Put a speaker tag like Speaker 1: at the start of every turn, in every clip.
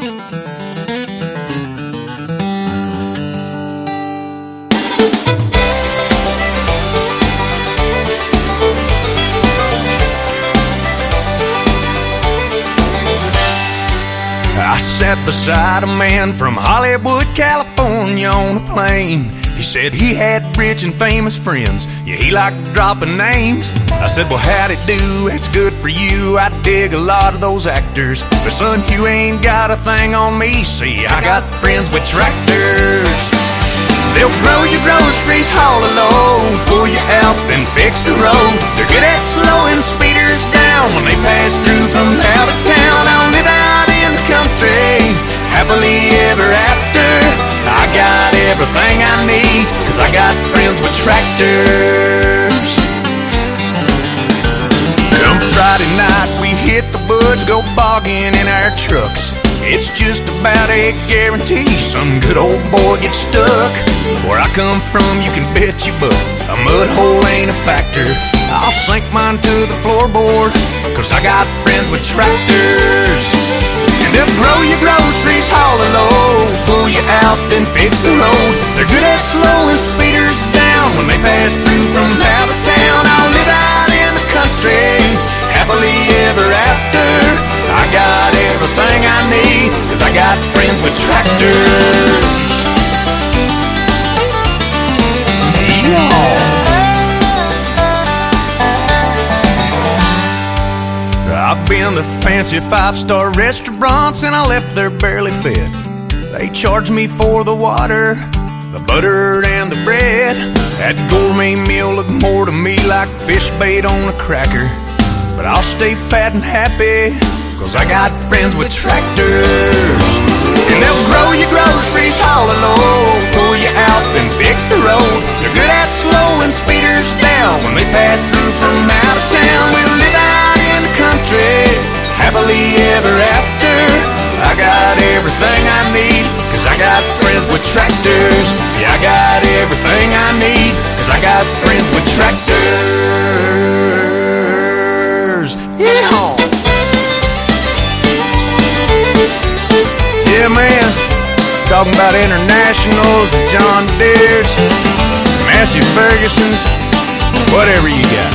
Speaker 1: I sat beside a man from Hollywood, California on a plane. He said he had rich and famous friends, yeah, he liked dropping names. I said, well, how'd it do? It's good for you. I dig a lot of those actors, but son, you ain't got a thing on me. See, I got friends with tractors. They'll grow your groceries, haul a load, pull you out, then fix the road. They're good at slowing speeders down when they pass through from out of town. I'll live out in the country, happily ever after. I got everything I need, 'cause I got friends with tractors. Come Friday night, we hit the woods, go bogging in our trucks. It's just about a guarantee some good old boy gets stuck. Where I come from, you can bet you butt a mud hole ain't a factor. I'll sink mine to the floorboard, 'cause I got friends with tractors. And they'll grow your groceries, haul a load, pull you out, then fix the road. They're good at slowing speeders down when they pass through from out of town. I'll live out in the country, happily ever after. I got everything I need, 'cause I got friends with tractors. Yeah. I've been to fancy 5-star restaurants and I left there barely fed. They charged me for the water, the butter and the bread. That gourmet meal looked more to me like fish bait on a cracker. But I'll stay fat and happy, 'cause I got friends with tractors. And they'll grow your groceries, haul a load, pull you out, then fix the road. They're good at slowing speeders down when they pass through from out of town. We'll live out in the country, happily ever after. I got everything I need, 'cause I got friends with tractors. Yeah, I got everything I need, 'cause I got friends with tractors. Yeah. Yeah, man, talking about Internationals, John Deere's, Massey Ferguson's, whatever you got.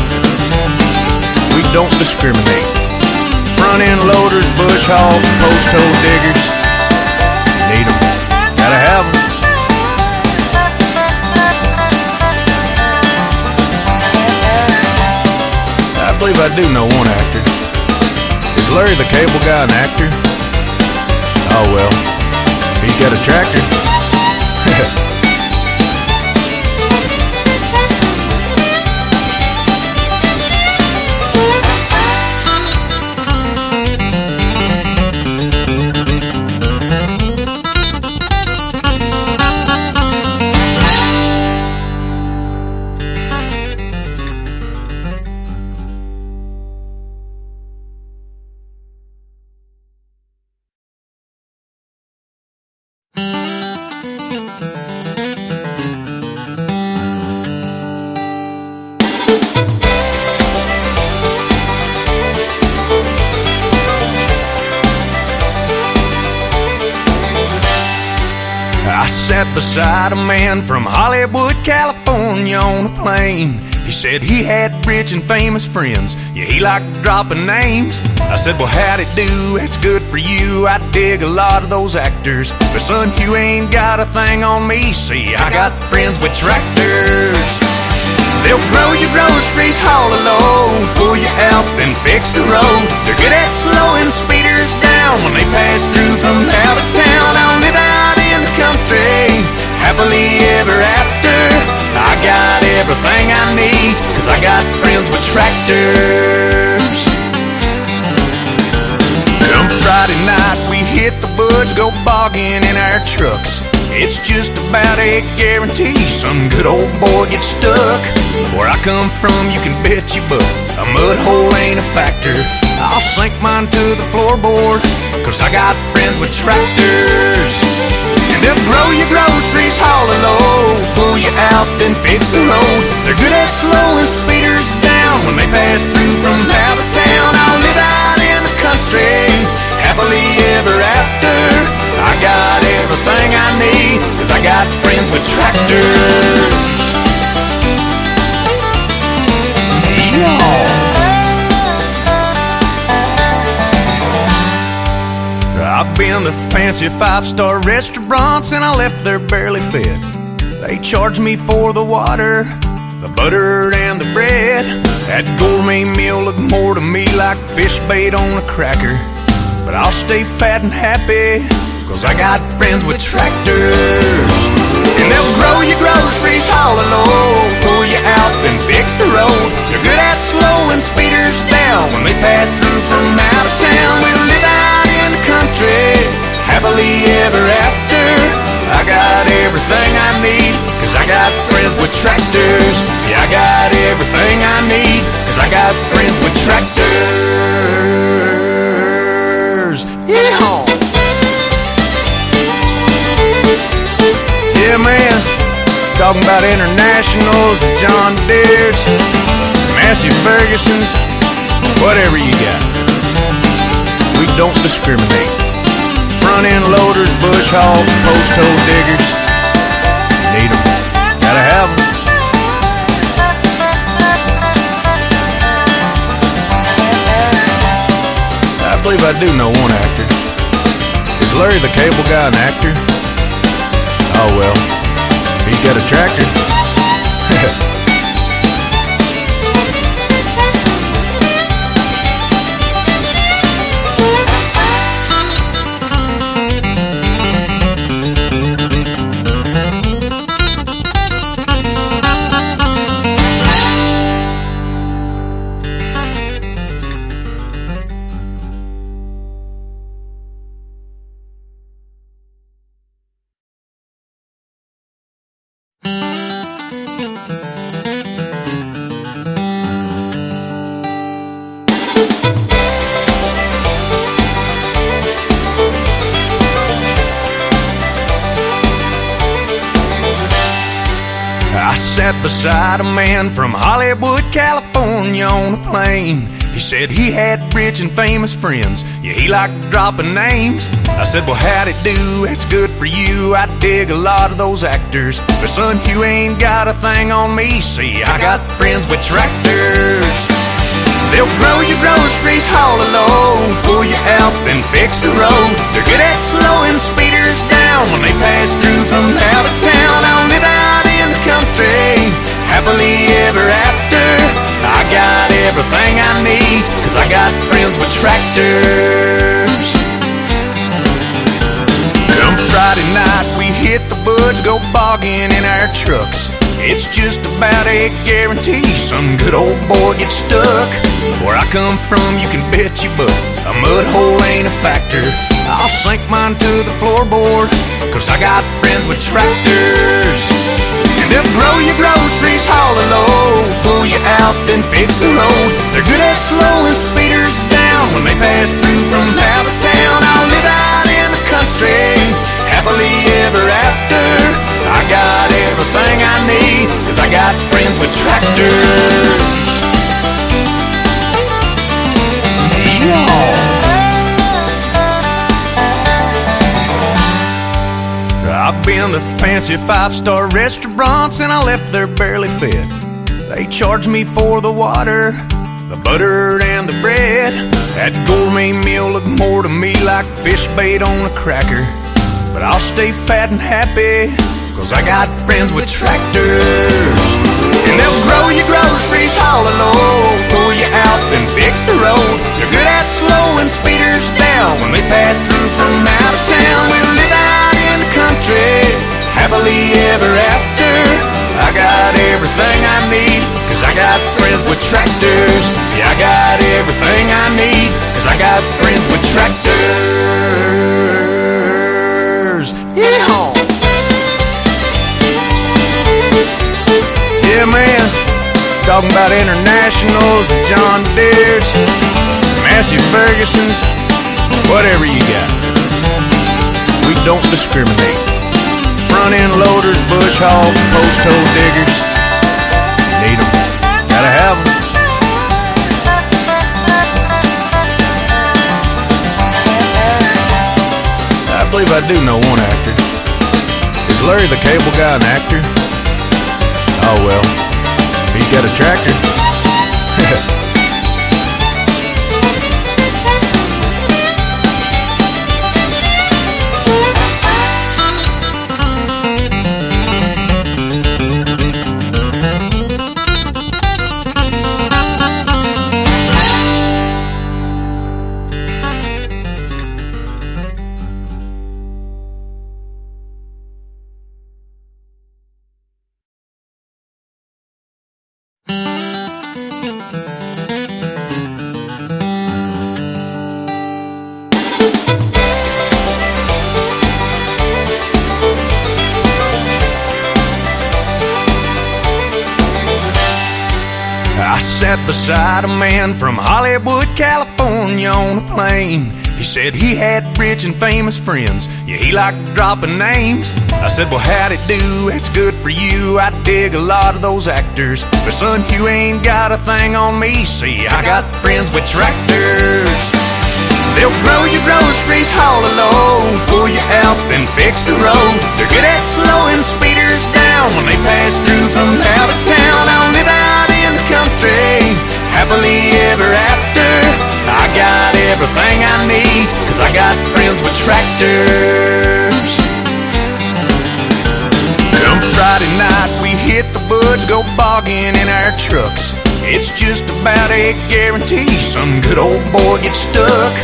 Speaker 1: We don't discriminate. Front end loaders, bush hogs, post hole diggers, need them, gotta have them. I believe I do know one actor. Is Larry the Cable Guy an actor? Oh well, he's got a tractor. I sat beside a man from Hollywood, California on a plane. He said he had rich and famous friends, yeah, he liked dropping names. I said, well, how'd it do? It's good for you. I dig a lot of those actors, but son, you ain't got a thing on me. See, I got friends with tractors. They'll grow your groceries, haul a load, pull you out, then fix the road. They're good at slowing speeders down when they pass through from out of town. I'll live out in the country, happily ever after. I got everything I need, 'cause I got friends with tractors. Come Friday night, we hit the woods, go bogging in our trucks. It's just about a guarantee some good old boy gets stuck. Where I come from, you can bet you butt a mud hole ain't a factor. I'll sink mine to the floorboard, 'cause I got friends with tractors. And they'll grow your groceries, haul a load, pull you out, then fix the road. They're good at slowing speeders down when they pass through from out of town. I'll live out in the country, happily ever after. tractors. Yeah. I've been to fancy five-star restaurants and I left there barely fed. They charged me for the water, the butter and the bread. That gourmet meal looked more to me like fish bait on a cracker. But I'll stay fat and happy, 'cause I got friends with tractors. And they'll grow your groceries, haul a load, pull you out, then fix the road. They're good at slowing speeders down when they pass through from out of town. We'll live out in the country, happily ever after. I got everything I need, 'cause I got friends with tractors. Yeah, I got everything I need, 'cause I got friends with tractors. Yeah. Yeah, man. Talking about Internationals and John Deere's, Massey Ferguson's, whatever you got. We don't discriminate. Front-end loaders, bush hogs, post hole diggers. Need them. Gotta have them. I believe I do know one actor. Is Larry the Cable Guy an actor? Oh well, he's got a tractor. I sat beside a man from Hollywood, California on a plane. He said he had rich and famous friends. Yeah, he liked dropping names. I said, well, how'd it do? It's good for you. I dig a lot of those actors. But son, you ain't got a thing on me. See, I got friends with tractors. They'll grow your groceries, haul a load, pull you out, then fix the road. They're good at slowing speeders down when they pass through from out of town. I'll live out in the country, happily ever after. I got everything I need, 'cause I got friends with tractors. Come Friday night, we hit the woods, go bogging in our trucks. It's just about a guarantee some good old boy gets stuck. Where I come from, you can bet you butt a mud hole ain't a factor. I'll sink mine to the floorboard, 'cause I got friends with tractors. And they'll grow your groceries, haul a load, pull you out, then fix the road. They're good at slowing speeders down when they pass through from out of town. I'll live out in the country, happily ever after. I got everything I need, 'cause I got friends with tractors. Yeah. I've been to fancy five-star restaurants and I left there barely fed. They charged me for the water, the butter and the bread. That gourmet meal looked more to me like fish bait on a cracker. But I'll stay fat and happy, 'cause I got friends with tractors. And they'll grow your groceries, haul a load, pull you out, then fix the road. They're good at slowing speeders down when they pass through from out of town. We'll live out in the country, happily ever after. I got everything I need, 'cause I got friends with tractors. Yeah, I got everything I need, 'cause I got friends with tractors. Yeah. Yeah, man. Talking about Internationals and John Deere's, Massey Ferguson's, whatever you got. We don't discriminate. Front-end loaders, bush hogs, post hole diggers. Need them. Gotta have them. I believe I do know one actor. Is Is Larry the cable guy an actor? Oh well, he's got a tractor. I sat beside a man from Hollywood, California on a plane. He said he had rich and famous friends. Yeah, he liked dropping names. I said, well, how'd it do? It's good for you. I dig a lot of those actors. But son, you ain't got a thing on me. See, I got friends with tractors. They'll grow your groceries, haul a load, pull you out, then fix the road. They're good at slowing speeders down when they pass through from out of town. I'll live out in the country, happily ever after. I got everything I need, 'cause I got friends with tractors. Come Friday night, we hit the woods, go bogging in our trucks. It's just about a guarantee some good old boy gets stuck.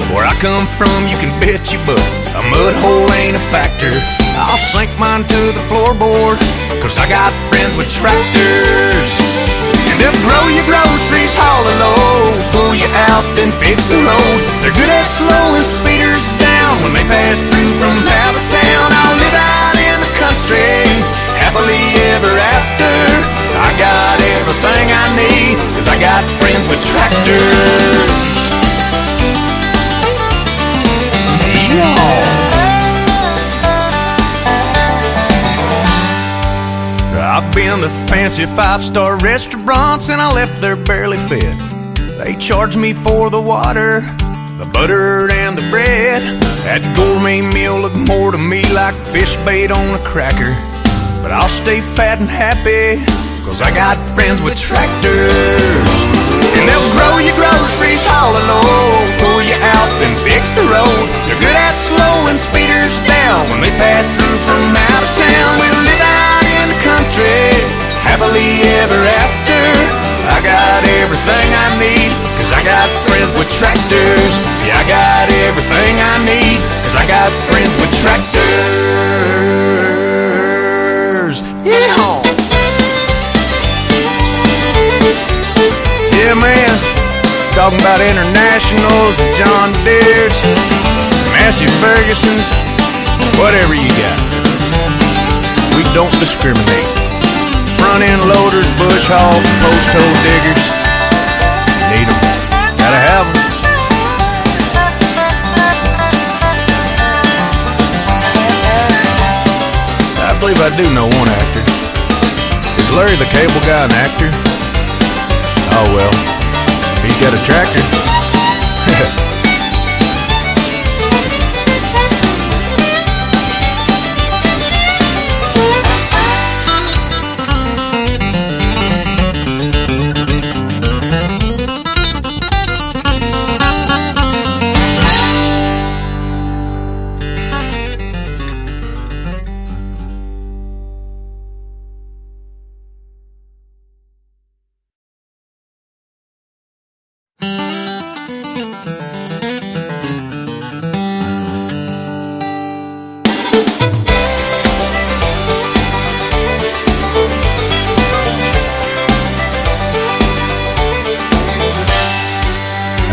Speaker 1: Where I come from, you can bet your butt a mud hole ain't a factor. I'll sink mine to the floorboard, 'cause I got friends with tractors. And they'll grow your groceries, haul a load, pull you out, then fix the road. They're good at slowing speeders down when they pass through from out of town. I'll live out in the country, happily ever after. I got everything I need, 'cause I got friends with tractors. I've been to fancy five-star restaurants and I left there barely fed. They charged me for the water, the butter and the bread. That gourmet meal looked more to me like fish bait on a cracker. But I'll stay fat and happy, 'cause I got friends with tractors. And they'll grow your groceries, haul a load, pull you out, then fix the road. They're good at slowing speeders down when they pass through from out of town. We'll live out in the country, happily ever after. I got everything I need, 'cause I got friends with tractors. Yeah, I got everything I need, 'cause I got friends with tractors. Yeah. Yeah, man, talking about Internationals and John Deere's, Massey Ferguson's, whatever you got. We don't discriminate. Front end loaders, bush hogs, post hole diggers, need them, gotta have them. I believe I do know one actor. Is Larry the cable guy an actor? Oh well, he's got a tractor.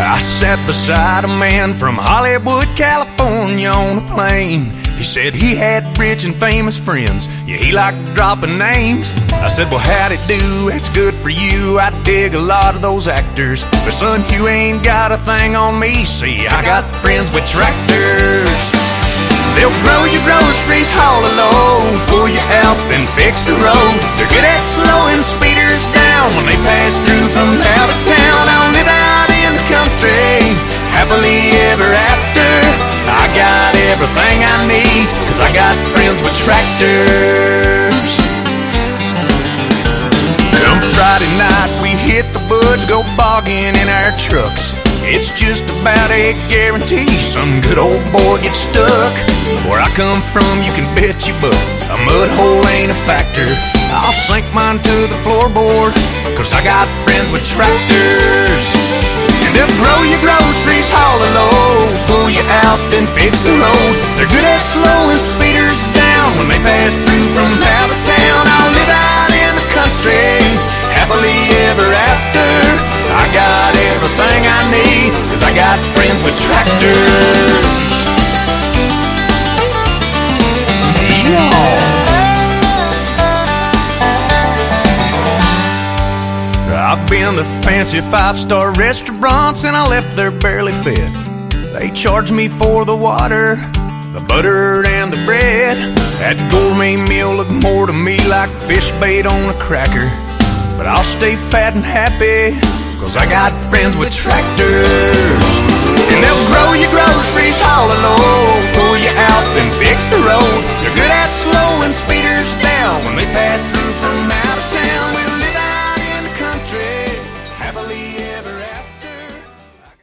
Speaker 1: I sat beside a man from Hollywood, California on a plane. He said he had rich and famous friends. Yeah, he liked dropping names. I said, well, how'd it do? It's good for you. I dig a lot of those actors. But son, you ain't got a thing on me. See, I got friends with tractors. They'll grow your groceries, haul a load, pull you out, then fix the road. They're good at slowing speeders down when they pass through from out of town. I'll live out in the country, happily ever after. I got everything I need, 'cause I got friends with tractors. Come Friday night, we hit the woods, go bogging in our trucks. It's just about a guarantee some good old boy gets stuck. Where I come from, you can bet you buck, a mud hole ain't a factor. I'll sink mine to the floorboard, 'cause I got friends with tractors. And they'll grow your groceries, haul a load, pull you out, then fix the road. They're good at slowing speeders down when they pass through from out of town. I'll live out in the country, happily ever after. I got everything I need, 'cause I got friends with tractors. Yeah. I've been to fancy 5-star restaurants and I left there barely fed. They charged me for the water, the butter and the bread. That gourmet meal looked more to me like fish bait on a cracker. But I'll stay fat and happy, 'cause I got friends with tractors. And they'll grow your groceries, haul a load, pull you out, then fix the road. They're good at slowing speeders down when they pass through